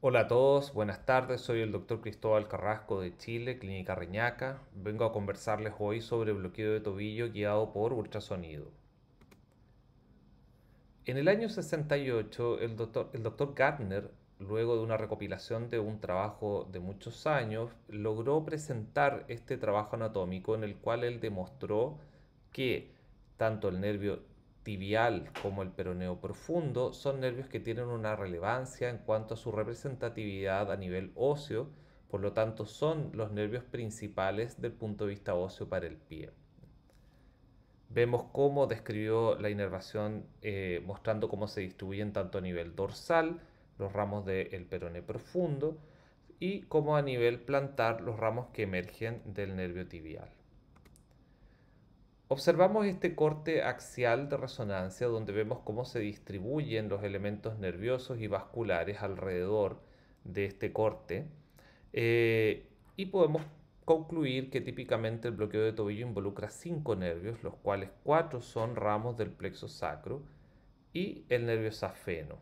Hola a todos, buenas tardes, soy el doctor Cristóbal Carrasco de Chile, Clínica Reñaca. Vengo a conversarles hoy sobre bloqueo de tobillo guiado por ultrasonido. En el año 68, el doctor Gardner, luego de una recopilación de un trabajo de muchos años, logró presentar este trabajo anatómico en el cual él demostró que tanto el nervio tibial como el peroneo profundo son nervios que tienen una relevancia en cuanto a su representatividad a nivel óseo, por lo tanto son los nervios principales del punto de vista óseo para el pie. Vemos cómo describió la inervación mostrando cómo se distribuyen tanto a nivel dorsal los ramos del peroné profundo y como a nivel plantar los ramos que emergen del nervio tibial. Observamos este corte axial de resonancia donde vemos cómo se distribuyen los elementos nerviosos y vasculares alrededor de este corte y podemos concluir que típicamente el bloqueo de tobillo involucra 5 nervios, los cuales 4 son ramos del plexo sacro y el nervio safeno.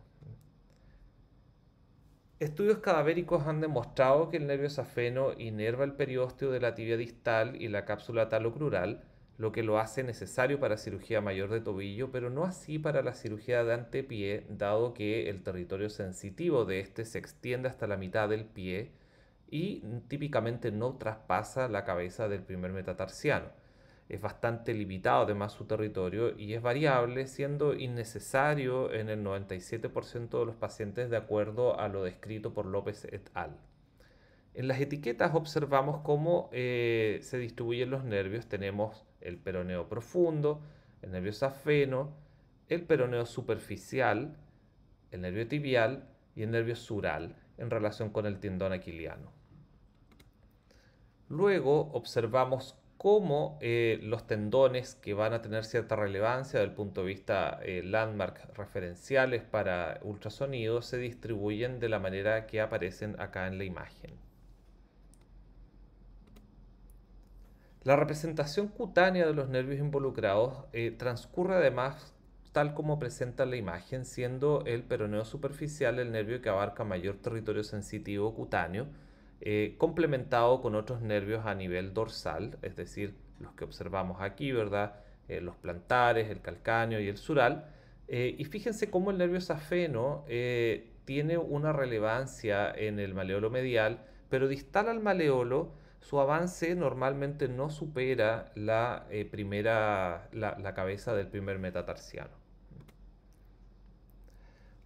Estudios cadavéricos han demostrado que el nervio safeno inerva el periósteo de la tibia distal y la cápsula talocrural, lo que lo hace necesario para cirugía mayor de tobillo, pero no así para la cirugía de antepié, dado que el territorio sensitivo de este se extiende hasta la mitad del pie y típicamente no traspasa la cabeza del primer metatarsiano. Es bastante limitado además su territorio y es variable, siendo innecesario en el 97% de los pacientes de acuerdo a lo descrito por López et al. En las etiquetas observamos cómo se distribuyen los nervios. Tenemos el peroneo profundo, el nervio safeno, el peroneo superficial, el nervio tibial y el nervio sural en relación con el tendón aquiliano. Luego observamos cómo los tendones que van a tener cierta relevancia desde el punto de vista landmark referenciales para ultrasonido se distribuyen de la manera que aparecen acá en la imagen. La representación cutánea de los nervios involucrados transcurre además tal como presenta la imagen, siendo el peroneo superficial el nervio que abarca mayor territorio sensitivo cutáneo, complementado con otros nervios a nivel dorsal, es decir, los que observamos aquí, ¿verdad? Los plantares, el calcáneo y el sural. Y fíjense cómo el nervio safeno tiene una relevancia en el maleolo medial, pero distal al maleolo su avance normalmente no supera la cabeza del primer metatarsiano.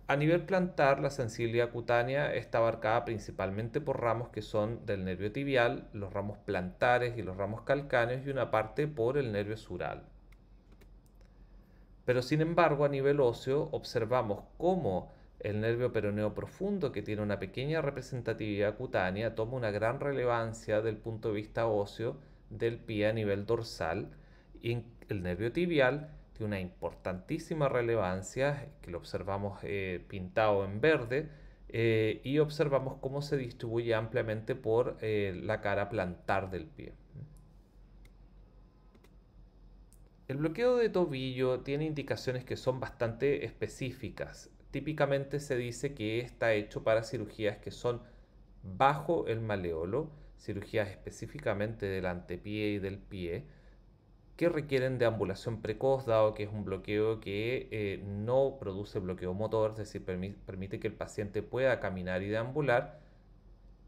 A nivel plantar, la sensibilidad cutánea está abarcada principalmente por ramos que son del nervio tibial, los ramos plantares y los ramos calcáneos y una parte por el nervio sural. Pero sin embargo, a nivel óseo, observamos cómo el nervio peroneo profundo, que tiene una pequeña representatividad cutánea, toma una gran relevancia del punto de vista óseo del pie a nivel dorsal, y el nervio tibial tiene una importantísima relevancia, que lo observamos pintado en verde, y observamos cómo se distribuye ampliamente por la cara plantar del pie. El bloqueo de tobillo tiene indicaciones que son bastante específicas. Típicamente se dice que está hecho para cirugías que son bajo el maleolo, cirugías específicamente del antepié y del pie, que requieren de ambulación precoz, dado que es un bloqueo que no produce bloqueo motor, es decir, permite que el paciente pueda caminar y deambular.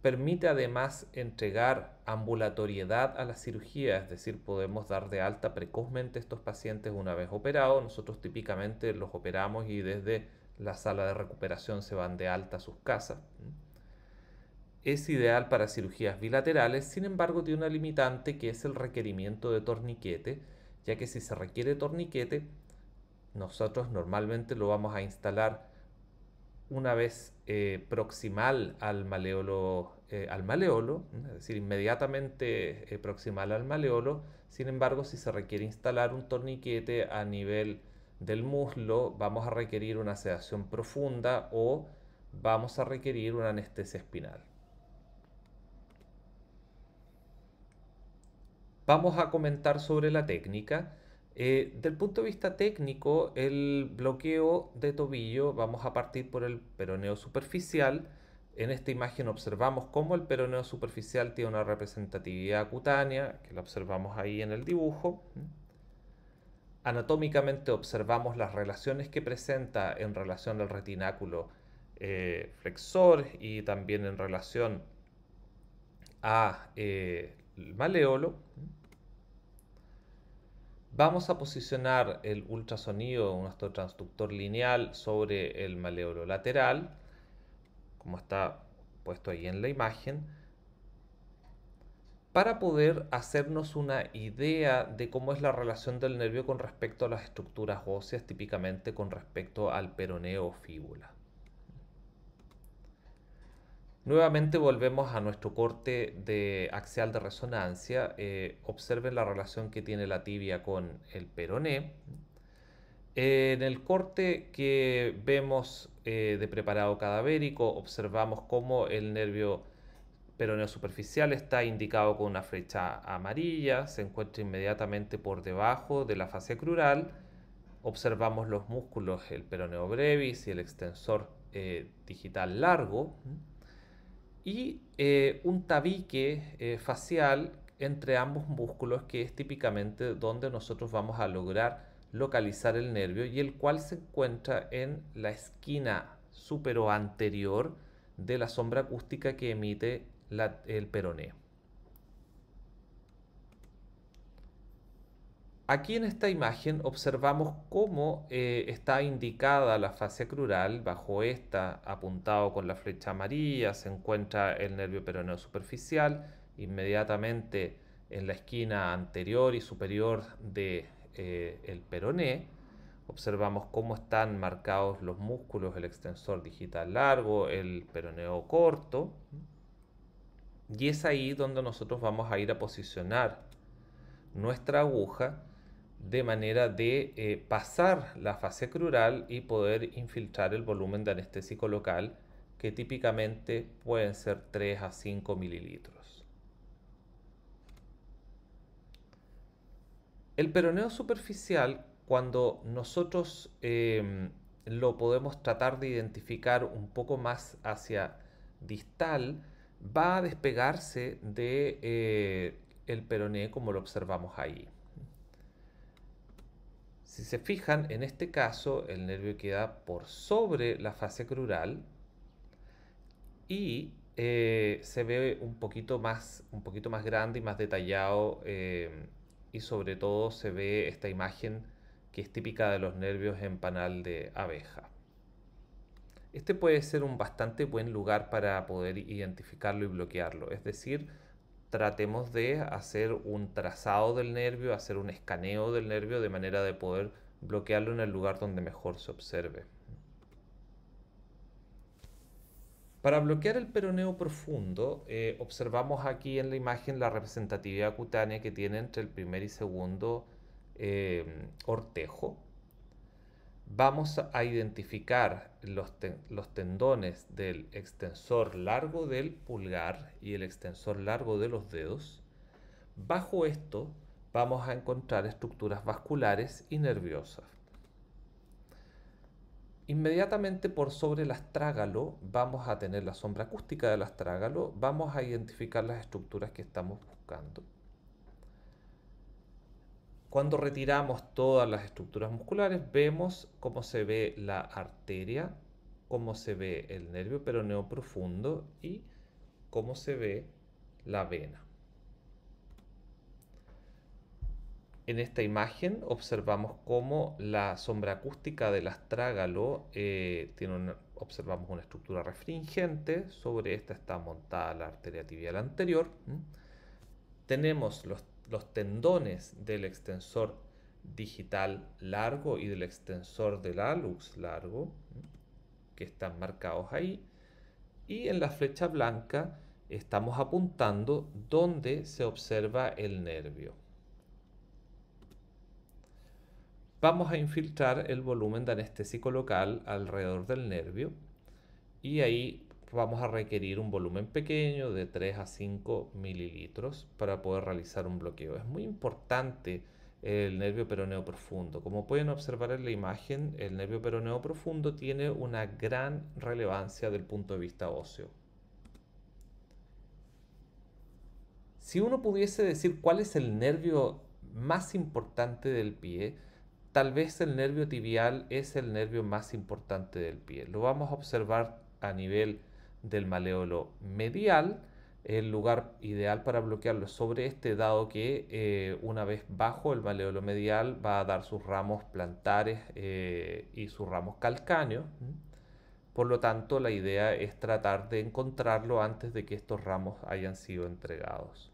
Permite además entregar ambulatoriedad a la cirugía, es decir, podemos dar de alta precozmente a estos pacientes una vez operados. Nosotros típicamente los operamos y desde la sala de recuperación se van de alta a sus casas. Es ideal para cirugías bilaterales, sin embargo tiene una limitante que es el requerimiento de torniquete, ya que si se requiere torniquete, nosotros normalmente lo vamos a instalar una vez proximal al maleolo, es decir, inmediatamente proximal al maleolo. Sin embargo, si se requiere instalar un torniquete a nivel del muslo, vamos a requerir una sedación profunda o vamos a requerir una anestesia espinal. Vamos a comentar sobre la técnica. Del punto de vista técnico, el bloqueo de tobillo, vamos a partir por el peroneo superficial, En esta imagen observamos cómo el peroneo superficial tiene una representatividad cutánea, que la observamos ahí en el dibujo. Anatómicamente observamos las relaciones que presenta en relación al retináculo flexor y también en relación a el maléolo. Vamos a posicionar el ultrasonido, nuestro transductor lineal, sobre el maléolo lateral, como está puesto ahí en la imagen, para poder hacernos una idea de cómo es la relación del nervio con respecto a las estructuras óseas, típicamente con respecto al peroneo o fíbula. Nuevamente volvemos a nuestro corte de axial de resonancia. Observen la relación que tiene la tibia con el peroné. En el corte que vemos de preparado cadavérico, observamos cómo el nervio peroneo superficial está indicado con una flecha amarilla, se encuentra inmediatamente por debajo de la fascia crural. Observamos los músculos, el peroneo brevis y el extensor digital largo, y un tabique facial entre ambos músculos, que es típicamente donde nosotros vamos a lograr localizar el nervio, y el cual se encuentra en la esquina superoanterior de la sombra acústica que emite el peroneo. Aquí en esta imagen observamos cómo está indicada la fascia crural. Bajo esta, apuntado con la flecha amarilla, se encuentra el nervio peroneo superficial. Inmediatamente en la esquina anterior y superior de el peroné, observamos cómo están marcados los músculos, el extensor digital largo, el peroneo corto. Y es ahí donde nosotros vamos a ir a posicionar nuestra aguja, de manera de pasar la fascia crural y poder infiltrar el volumen de anestésico local, que típicamente pueden ser 3 a 5 mililitros. El peroneo superficial, cuando nosotros lo podemos tratar de identificar un poco más hacia distal, va a despegarse de el peroné, como lo observamos ahí. Si se fijan, en este caso el nervio queda por sobre la fascia crural y se ve un poquito más grande y más detallado, y sobre todo se ve esta imagen que es típica de los nervios en panal de abeja. Este puede ser un bastante buen lugar para poder identificarlo y bloquearlo, es decir, tratemos de hacer un trazado del nervio, hacer un escaneo del nervio, de manera de poder bloquearlo en el lugar donde mejor se observe. Para bloquear el peroneo profundo, observamos aquí en la imagen la representatividad cutánea que tiene entre el primer y segundo ortejo. Vamos a identificar los tendones del extensor largo del pulgar y el extensor largo de los dedos. Bajo esto vamos a encontrar estructuras vasculares y nerviosas. Inmediatamente por sobre el astrágalo vamos a tener la sombra acústica del astrágalo. Vamos a identificar las estructuras que estamos buscando. Cuando retiramos todas las estructuras musculares, vemos cómo se ve la arteria, cómo se ve el nervio peroneo profundo y cómo se ve la vena. En esta imagen observamos cómo la sombra acústica del astrágalo observamos una estructura refringente. Sobre esta está montada la arteria tibial anterior. Tenemos los tendones del extensor digital largo y del extensor del hallux largo, que están marcados ahí. Y en la flecha blanca estamos apuntando donde se observa el nervio. Vamos a infiltrar el volumen de anestésico local alrededor del nervio, y ahí vamos a requerir un volumen pequeño de 3 a 5 mililitros para poder realizar un bloqueo. Es muy importante el nervio peroneo profundo. Como pueden observar en la imagen, el nervio peroneo profundo tiene una gran relevancia del punto de vista óseo. Si uno pudiese decir cuál es el nervio más importante del pie, tal vez el nervio tibial es el nervio más importante del pie. Lo vamos a observar a nivel del maléolo medial, el lugar ideal para bloquearlo es sobre este, dado que una vez bajo el maléolo medial va a dar sus ramos plantares y sus ramos calcáneos. Por lo tanto, la idea es tratar de encontrarlo antes de que estos ramos hayan sido entregados.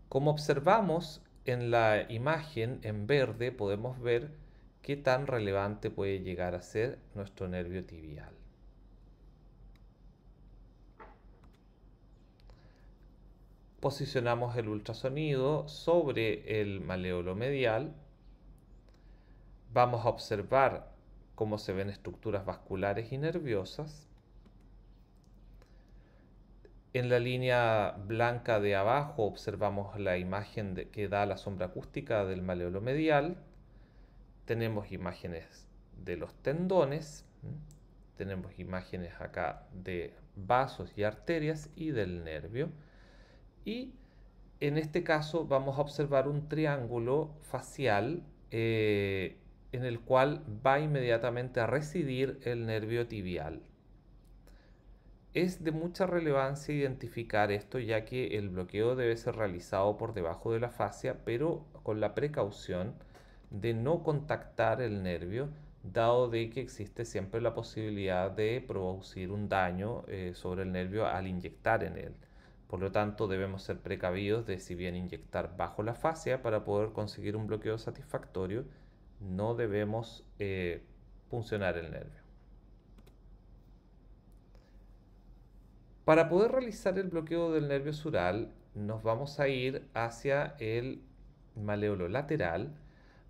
Como observamos en la imagen en verde, podemos ver qué tan relevante puede llegar a ser nuestro nervio tibial. Posicionamos el ultrasonido sobre el maléolo medial. Vamos a observar cómo se ven estructuras vasculares y nerviosas. En la línea blanca de abajo observamos la imagen que da la sombra acústica del maléolo medial. Tenemos imágenes de los tendones, tenemos imágenes acá de vasos y arterias y del nervio. Y en este caso vamos a observar un triángulo facial en el cual va inmediatamente a residir el nervio tibial. Es de mucha relevancia identificar esto, ya que el bloqueo debe ser realizado por debajo de la fascia, pero con la precaución de no contactar el nervio, dado de que existe siempre la posibilidad de producir un daño sobre el nervio al inyectar en él. Por lo tanto, debemos ser precavidos de, si bien inyectar bajo la fascia para poder conseguir un bloqueo satisfactorio, no debemos puncionar el nervio. Para poder realizar el bloqueo del nervio sural, nos vamos a ir hacia el maléolo lateral.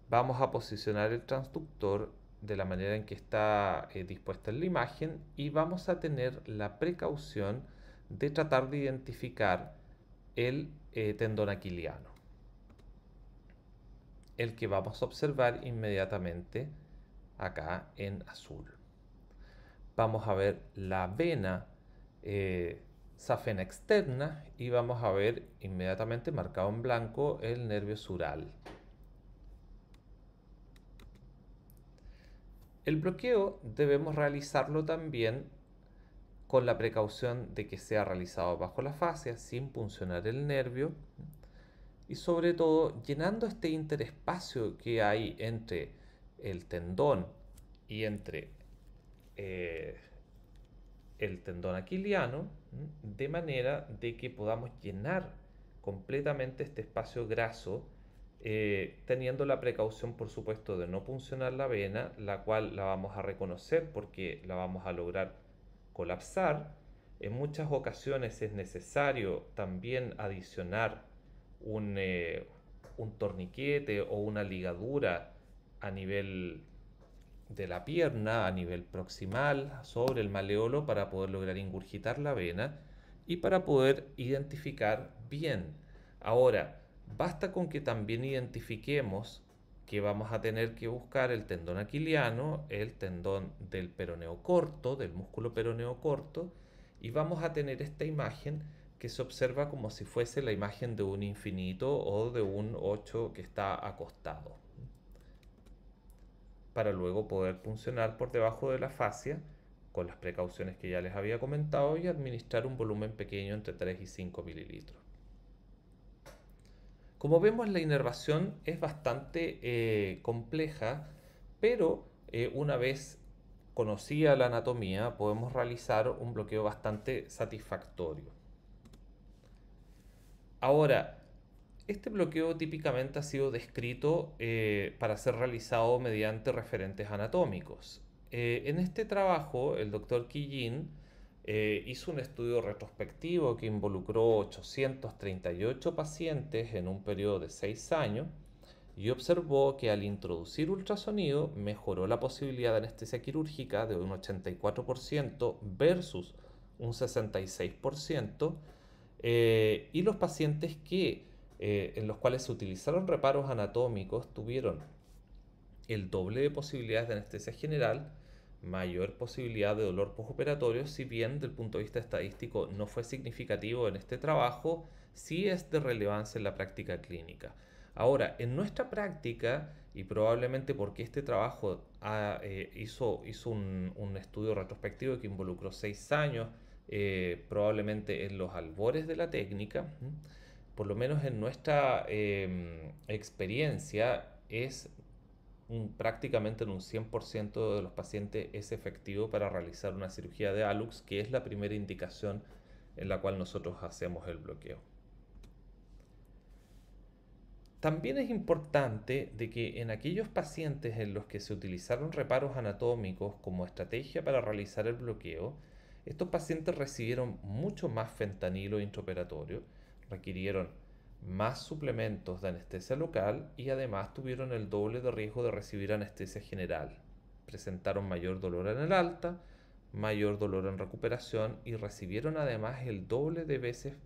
Vamos a posicionar el transductor de la manera en que está dispuesta en la imagen y vamos a tener la precaución de tratar de identificar el tendón aquiliano, el que vamos a observar inmediatamente acá en azul. Vamos a ver la vena safena externa y vamos a ver inmediatamente marcado en blanco el nervio sural. El bloqueo debemos realizarlo también con la precaución de que sea realizado bajo la fascia, sin puncionar el nervio y sobre todo llenando este interespacio que hay entre el tendón y entre el tendón aquiliano, de manera de que podamos llenar completamente este espacio graso, teniendo la precaución, por supuesto, de no puncionar la vena, la cual la vamos a reconocer porque la vamos a lograr colapsar. En muchas ocasiones es necesario también adicionar un torniquete o una ligadura a nivel de la pierna, a nivel proximal, sobre el maleolo, para poder lograr ingurgitar la vena y para poder identificar bien. Ahora, basta con que también identifiquemos que vamos a tener que buscar el tendón aquiliano, el tendón del peroneo corto, del músculo peroneo corto, y vamos a tener esta imagen que se observa como si fuese la imagen de un infinito o de un 8 que está acostado, para luego poder puncionar por debajo de la fascia con las precauciones que ya les había comentado y administrar un volumen pequeño entre 3 y 5 mililitros. Como vemos, la inervación es bastante compleja, pero una vez conocida la anatomía podemos realizar un bloqueo bastante satisfactorio. Ahora, este bloqueo típicamente ha sido descrito para ser realizado mediante referentes anatómicos. En este trabajo, el doctor Quillín hizo un estudio retrospectivo que involucró 838 pacientes en un periodo de 6 años y observó que al introducir ultrasonido mejoró la posibilidad de anestesia quirúrgica de un 84% versus un 66%, y los pacientes que en los cuales se utilizaron reparos anatómicos, tuvieron el doble de posibilidades de anestesia general, mayor posibilidad de dolor postoperatorio, si bien desde el punto de vista estadístico no fue significativo en este trabajo, sí es de relevancia en la práctica clínica. Ahora, en nuestra práctica, y probablemente porque este trabajo hizo un estudio retrospectivo que involucró 6 años, probablemente en los albores de la técnica, por lo menos en nuestra experiencia, es prácticamente en un 100% de los pacientes es efectivo para realizar una cirugía de ALUX, que es la primera indicación en la cual nosotros hacemos el bloqueo. También es importante de que en aquellos pacientes en los que se utilizaron reparos anatómicos como estrategia para realizar el bloqueo, estos pacientes recibieron mucho más fentanilo intraoperatorio, requirieron más suplementos de anestesia local y además tuvieron el doble de riesgo de recibir anestesia general. Presentaron mayor dolor en el alta, mayor dolor en recuperación y recibieron además el doble de veces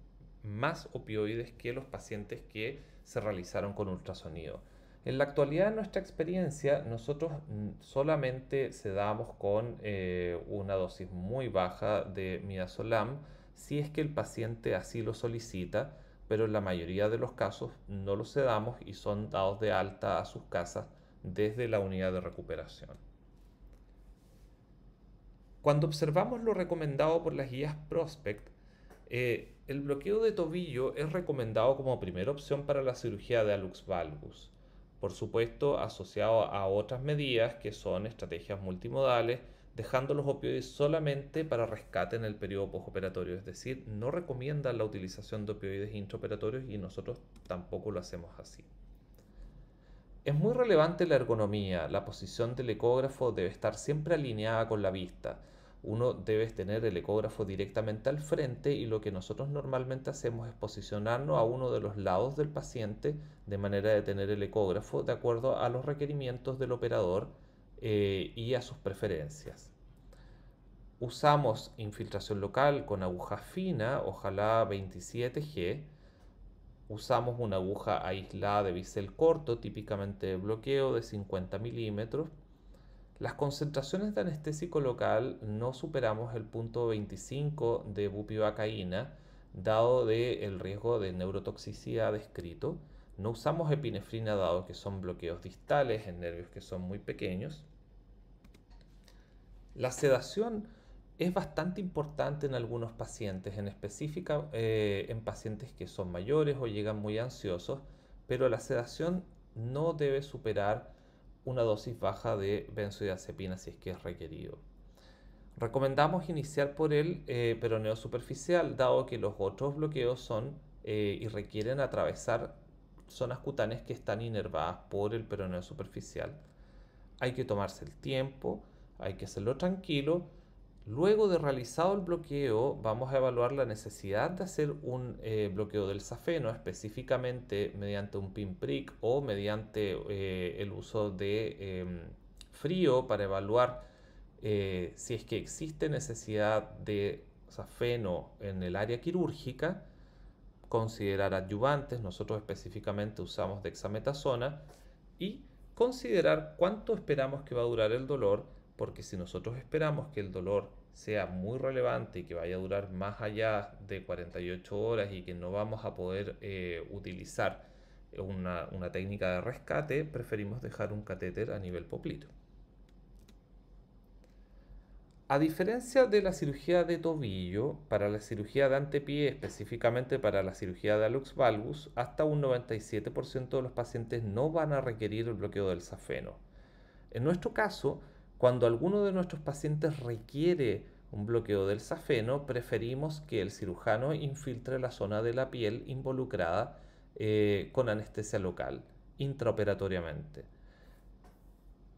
más opioides que los pacientes que se realizaron con ultrasonido. En la actualidad, en nuestra experiencia, nosotros solamente sedamos con una dosis muy baja de midazolam si es que el paciente así lo solicita, pero en la mayoría de los casos no los sedamos y son dados de alta a sus casas desde la unidad de recuperación. Cuando observamos lo recomendado por las guías Prospect, el bloqueo de tobillo es recomendado como primera opción para la cirugía de hallux valgus, por supuesto asociado a otras medidas que son estrategias multimodales, dejando los opioides solamente para rescate en el periodo postoperatorio, es decir, no recomiendan la utilización de opioides intraoperatorios y nosotros tampoco lo hacemos así. Es muy relevante la ergonomía, la posición del ecógrafo debe estar siempre alineada con la vista. Uno debe tener el ecógrafo directamente al frente y lo que nosotros normalmente hacemos es posicionarnos a uno de los lados del paciente de manera de tener el ecógrafo de acuerdo a los requerimientos del operador y a sus preferencias. Usamos infiltración local con aguja fina, ojalá 27G. Usamos una aguja aislada de bisel corto, típicamente de bloqueo de 50 milímetros. Las concentraciones de anestésico local no superamos el punto 25 de bupivacaína, dado el riesgo de neurotoxicidad descrito. No usamos epinefrina, dado que son bloqueos distales en nervios que son muy pequeños. La sedación es bastante importante en algunos pacientes, en específico en pacientes que son mayores o llegan muy ansiosos, pero la sedación no debe superar una dosis baja de benzodiazepina si es que es requerido. Recomendamos iniciar por el peroneo superficial, dado que los otros bloqueos son y requieren atravesar zonas cutáneas que están inervadas por el peroneo superficial. Hay que tomarse el tiempo, hay que hacerlo tranquilo. Luego de realizado el bloqueo, vamos a evaluar la necesidad de hacer un bloqueo del safeno, específicamente mediante un pinprick o mediante el uso de frío para evaluar si es que existe necesidad de safeno en el área quirúrgica, considerar adyuvantes, nosotros específicamente usamos dexametasona, y considerar cuánto esperamos que va a durar el dolor, porque si nosotros esperamos que el dolor sea muy relevante y que vaya a durar más allá de 48 horas y que no vamos a poder utilizar una técnica de rescate, preferimos dejar un catéter a nivel poplito. A diferencia de la cirugía de tobillo, para la cirugía de antepié, específicamente para la cirugía de hallux valgus, hasta un 97% de los pacientes no van a requerir el bloqueo del safeno. En nuestro caso, cuando alguno de nuestros pacientes requiere un bloqueo del safeno, preferimos que el cirujano infiltre la zona de la piel involucrada con anestesia local, intraoperatoriamente.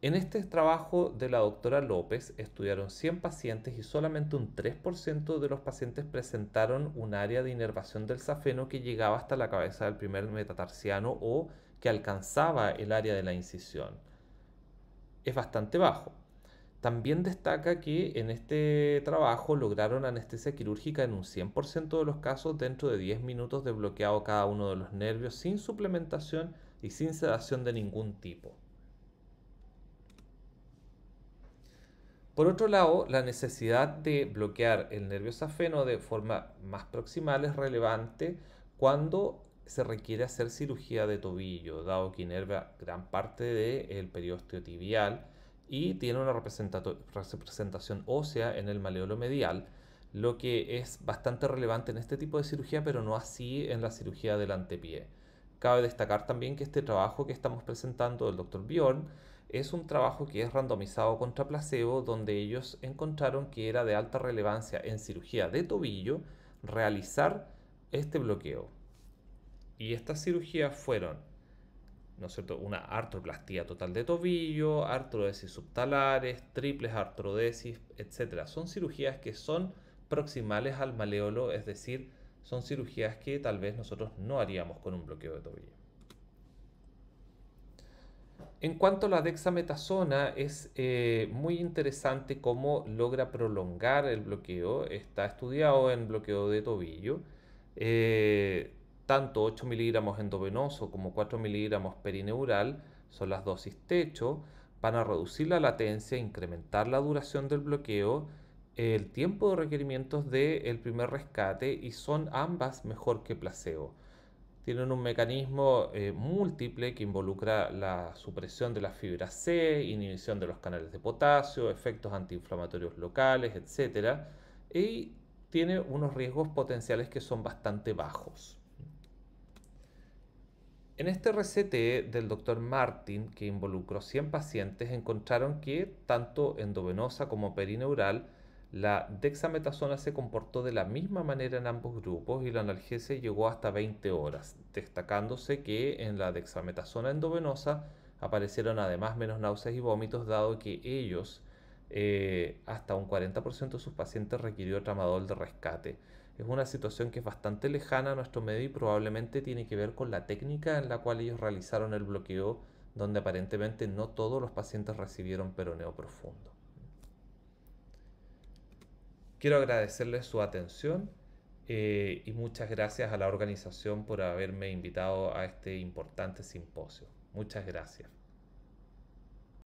En este trabajo de la doctora López estudiaron 100 pacientes y solamente un 3% de los pacientes presentaron un área de inervación del safeno que llegaba hasta la cabeza del primer metatarsiano o que alcanzaba el área de la incisión. Es bastante bajo. También destaca que en este trabajo lograron anestesia quirúrgica en un 100% de los casos dentro de 10 minutos de bloqueado cada uno de los nervios sin suplementación y sin sedación de ningún tipo. Por otro lado, la necesidad de bloquear el nervio safeno de forma más proximal es relevante cuando se requiere hacer cirugía de tobillo, dado que inerva gran parte del periósteo tibial y tiene una representación ósea en el maleolo medial, lo que es bastante relevante en este tipo de cirugía, pero no así en la cirugía del antepié. Cabe destacar también que este trabajo que estamos presentando del Dr. Bjorn es un trabajo que es randomizado contra placebo, donde ellos encontraron que era de alta relevancia en cirugía de tobillo realizar este bloqueo. Y estas cirugías fueron, ¿no es cierto?, una artroplastía total de tobillo, artrodesis subtalares, triples artrodesis, etc. Son cirugías que son proximales al maleolo, es decir, son cirugías que tal vez nosotros no haríamos con un bloqueo de tobillo. En cuanto a la dexametasona, es muy interesante cómo logra prolongar el bloqueo. Está estudiado en bloqueo de tobillo. Eh, Tanto 8 miligramos endovenoso como 4 miligramos perineural son las dosis techo. Van a reducir la latencia, incrementar la duración del bloqueo, el tiempo de requerimientos del primer rescate y son ambas mejor que placebo. Tienen un mecanismo múltiple que involucra la supresión de la fibra C, inhibición de los canales de potasio, efectos antiinflamatorios locales, etc. Y tiene unos riesgos potenciales que son bastante bajos. En este RCT del Dr. Martin, que involucró 100 pacientes, encontraron que tanto endovenosa como perineural, la dexametasona se comportó de la misma manera en ambos grupos y la analgesia llegó hasta 20 horas, destacándose que en la dexametasona endovenosa aparecieron además menos náuseas y vómitos, dado que ellos, hasta un 40% de sus pacientes requirió tramadol de rescate. Es una situación que es bastante lejana a nuestro medio y probablemente tiene que ver con la técnica en la cual ellos realizaron el bloqueo, donde aparentemente no todos los pacientes recibieron peroneo profundo. Quiero agradecerles su atención y muchas gracias a la organización por haberme invitado a este importante simposio. Muchas gracias.